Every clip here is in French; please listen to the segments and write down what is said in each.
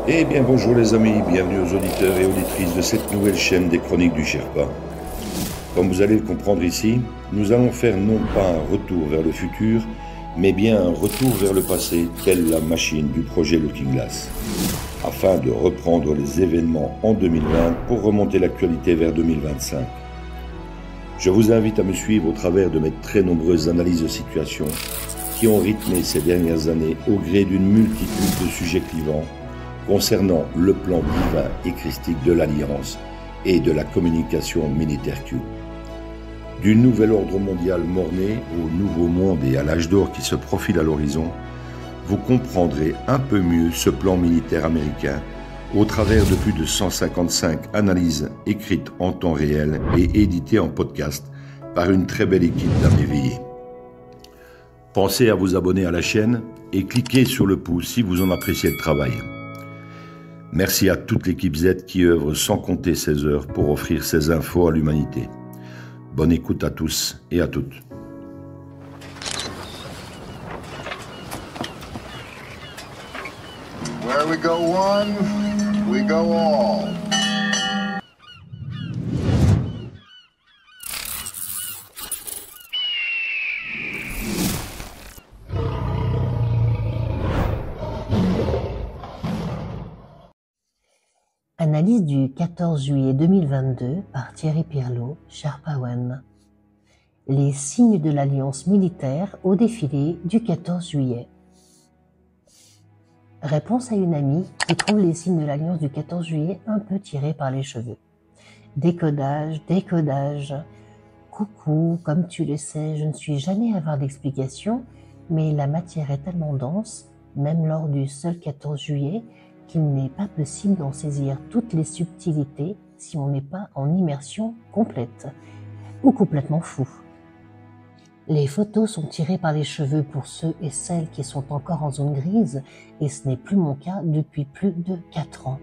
Eh bien bonjour les amis, bienvenue aux auditeurs et auditrices de cette nouvelle chaîne des Chroniques du Sherpa. Comme vous allez le comprendre ici, nous allons faire non pas un retour vers le futur, mais bien un retour vers le passé, telle la machine du projet Looking Glass, afin de reprendre les événements en 2020 pour remonter l'actualité vers 2025. Je vous invite à me suivre au travers de mes très nombreuses analyses de situation qui ont rythmé ces dernières années au gré d'une multitude de sujets clivants concernant le plan divin et christique de l'Alliance et de la communication militaire Q. Du nouvel ordre mondial mort-né au nouveau monde et à l'âge d'or qui se profile à l'horizon, vous comprendrez un peu mieux ce plan militaire américain au travers de plus de 155 analyses écrites en temps réel et éditées en podcast par une très belle équipe d'âmes éveillées. Pensez à vous abonner à la chaîne et cliquez sur le pouce si vous en appréciez le travail. Merci à toute l'équipe Z qui œuvre sans compter ses heures pour offrir ces infos à l'humanité. Bonne écoute à tous et à toutes. Where we go one, we go all. Analyse du 14 juillet 2022 par Thierry Pirlot, Sherpa One. Les signes de l'alliance militaire au défilé du 14 juillet. Réponse à une amie qui trouve les signes de l'alliance du 14 juillet un peu tirés par les cheveux. Décodage, décodage. Coucou, comme tu le sais, je ne suis jamais à avoir d'explication, mais la matière est tellement dense, même lors du seul 14 juillet, qu'il n'est pas possible d'en saisir toutes les subtilités si on n'est pas en immersion complète ou complètement fou. Les photos sont tirées par les cheveux pour ceux et celles qui sont encore en zone grise et ce n'est plus mon cas depuis plus de 4 ans.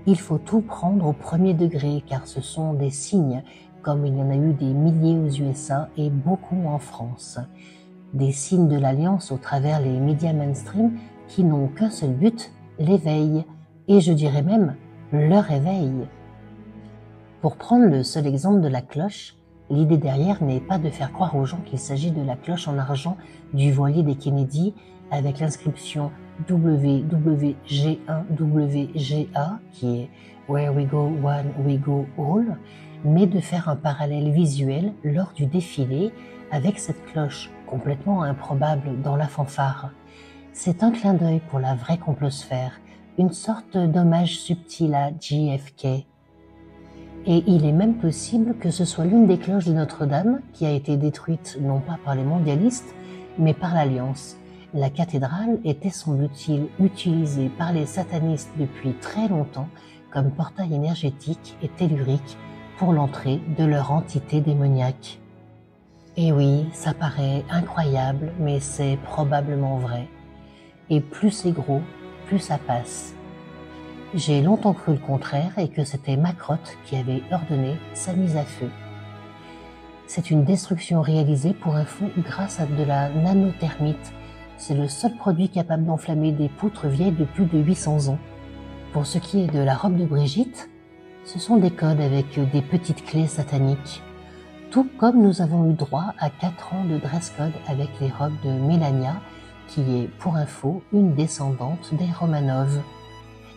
Il faut tout prendre au premier degré car ce sont des signes comme il y en a eu des milliers aux USA et beaucoup en France. Des signes de l'alliance au travers les médias mainstream qui n'ont qu'un seul but, l'éveil, et je dirais même le réveil. Pour prendre le seul exemple de la cloche, l'idée derrière n'est pas de faire croire aux gens qu'il s'agit de la cloche en argent du voilier des Kennedy avec l'inscription WWG1WGA qui est Where we go one, we go all, mais de faire un parallèle visuel lors du défilé avec cette cloche complètement improbable dans la fanfare. C'est un clin d'œil pour la vraie complosphère, une sorte d'hommage subtil à JFK. Et il est même possible que ce soit l'une des cloches de Notre-Dame qui a été détruite non pas par les mondialistes, mais par l'Alliance. La cathédrale était semble-t-il utilisée par les satanistes depuis très longtemps comme portail énergétique et tellurique pour l'entrée de leur entité démoniaque. Et oui, ça paraît incroyable, mais c'est probablement vrai. Et plus c'est gros, plus ça passe. J'ai longtemps cru le contraire et que c'était Macrotte qui avait ordonné sa mise à feu. C'est une destruction réalisée pour info grâce à de la nanothermite. C'est le seul produit capable d'enflammer des poutres vieilles de plus de 800 ans. Pour ce qui est de la robe de Brigitte, ce sont des codes avec des petites clés sataniques. Tout comme nous avons eu droit à 4 ans de dress code avec les robes de Mélania, qui est, pour info, une descendante des Romanov.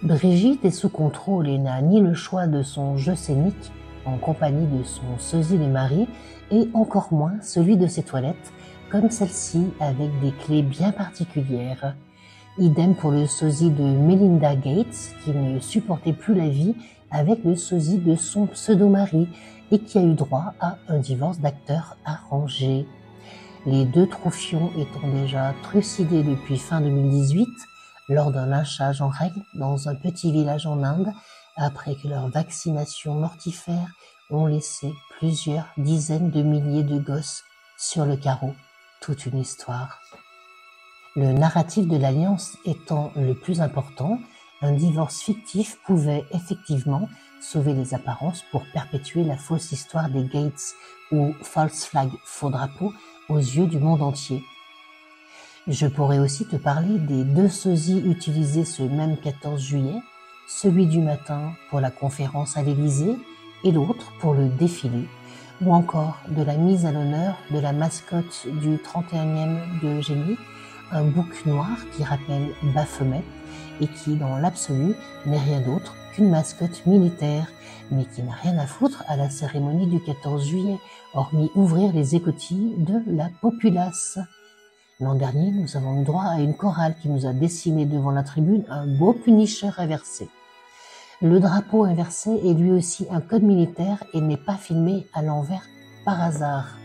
Brigitte est sous contrôle et n'a ni le choix de son jeu scénique, en compagnie de son sosie de mari, et encore moins celui de ses toilettes, comme celle-ci avec des clés bien particulières. Idem pour le sosie de Melinda Gates, qui ne supportait plus la vie avec le sosie de son pseudo-mari, et qui a eu droit à un divorce d'acteur arrangé. Les deux troufions étant déjà trucidés depuis fin 2018, lors d'un lynchage en règle dans un petit village en Inde, après que leurs vaccinations mortifères ont laissé plusieurs dizaines de milliers de gosses sur le carreau. Toute une histoire. Le narratif de l'Alliance étant le plus important, un divorce fictif pouvait effectivement sauver les apparences pour perpétuer la fausse histoire des Gates ou false flag, faux drapeau, aux yeux du monde entier. Je pourrais aussi te parler des deux sosies utilisés ce même 14 juillet, celui du matin pour la conférence à l'Élysée et l'autre pour le défilé, ou encore de la mise à l'honneur de la mascotte du 31e de Génie, un bouc noir qui rappelle Baphomet et qui, dans l'absolu, n'est rien d'autre qu'une mascotte militaire, mais qui n'a rien à foutre à la cérémonie du 14 juillet, hormis ouvrir les écoutilles de la populace. L'an dernier, nous avons eu droit à une chorale qui nous a dessiné devant la tribune un beau Punisher inversé. Le drapeau inversé est lui aussi un code militaire et n'est pas filmé à l'envers par hasard.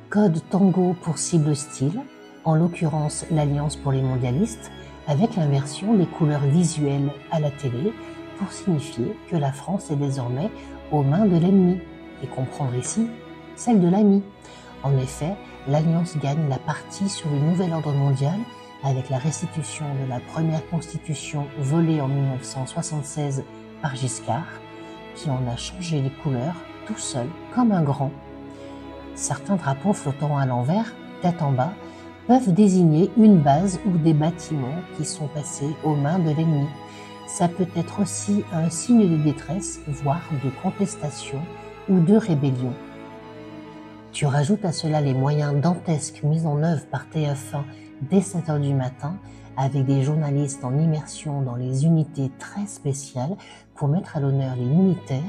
Code Tango pour cible style, en l'occurrence l'Alliance pour les mondialistes, avec l'inversion des couleurs visuelles à la télé pour signifier que la France est désormais aux mains de l'ennemi, et comprendre ici celle de l'ami. En effet, l'Alliance gagne la partie sur le nouvel ordre mondial avec la restitution de la première constitution volée en 1976 par Giscard, qui en a changé les couleurs tout seul comme un grand. Certains drapeaux flottant à l'envers, tête en bas, peuvent désigner une base ou des bâtiments qui sont passés aux mains de l'ennemi. Ça peut être aussi un signe de détresse, voire de contestation ou de rébellion. Tu rajoutes à cela les moyens dantesques mis en œuvre par TF1 dès 7 h du matin, avec des journalistes en immersion dans les unités très spéciales pour mettre à l'honneur les militaires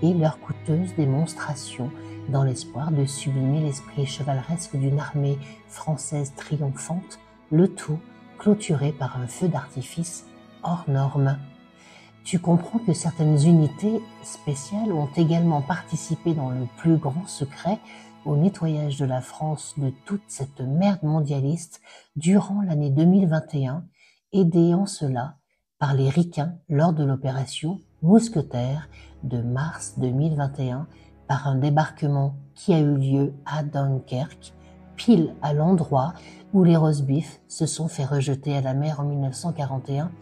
et leurs coûteuses démonstrations, dans l'espoir de sublimer l'esprit chevaleresque d'une armée française triomphante, le tout clôturé par un feu d'artifice hors norme. Tu comprends que certaines unités spéciales ont également participé dans le plus grand secret au nettoyage de la France de toute cette merde mondialiste durant l'année 2021, aidés en cela par les ricains lors de l'opération Mousquetaire de mars 2021, par un débarquement qui a eu lieu à Dunkerque, pile à l'endroit où les roast-beef se sont fait rejeter à la mer en 1941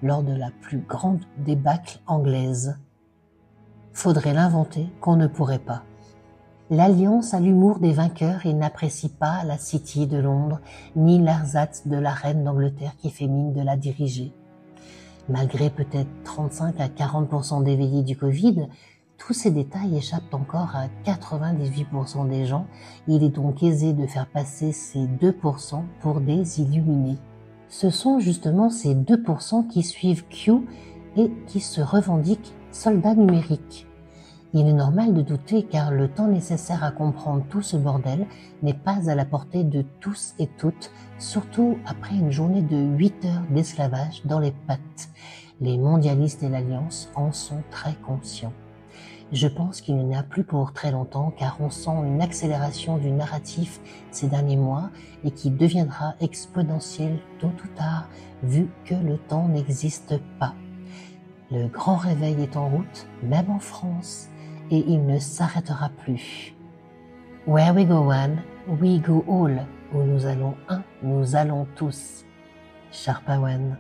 lors de la plus grande débâcle anglaise. Faudrait l'inventer qu'on ne pourrait pas. L'Alliance a l'humour des vainqueurs et n'apprécie pas la City de Londres, ni l'ersatz de la reine d'Angleterre qui fait mine de la diriger. Malgré peut-être 35 à 40% d'éveillés du Covid, tous ces détails échappent encore à 98% des gens. Il est donc aisé de faire passer ces 2% pour des illuminés. Ce sont justement ces 2% qui suivent Q et qui se revendiquent soldats numériques. Il est normal de douter car le temps nécessaire à comprendre tout ce bordel n'est pas à la portée de tous et toutes, surtout après une journée de 8 heures d'esclavage dans les pattes. Les mondialistes et l'Alliance en sont très conscients. Je pense qu'il n'y en a plus pour très longtemps car on sent une accélération du narratif ces derniers mois et qui deviendra exponentielle tôt ou tard vu que le temps n'existe pas. Le grand réveil est en route, même en France, et il ne s'arrêtera plus. Where we go one, we go all. Où nous allons un, nous allons tous. Sharpawan.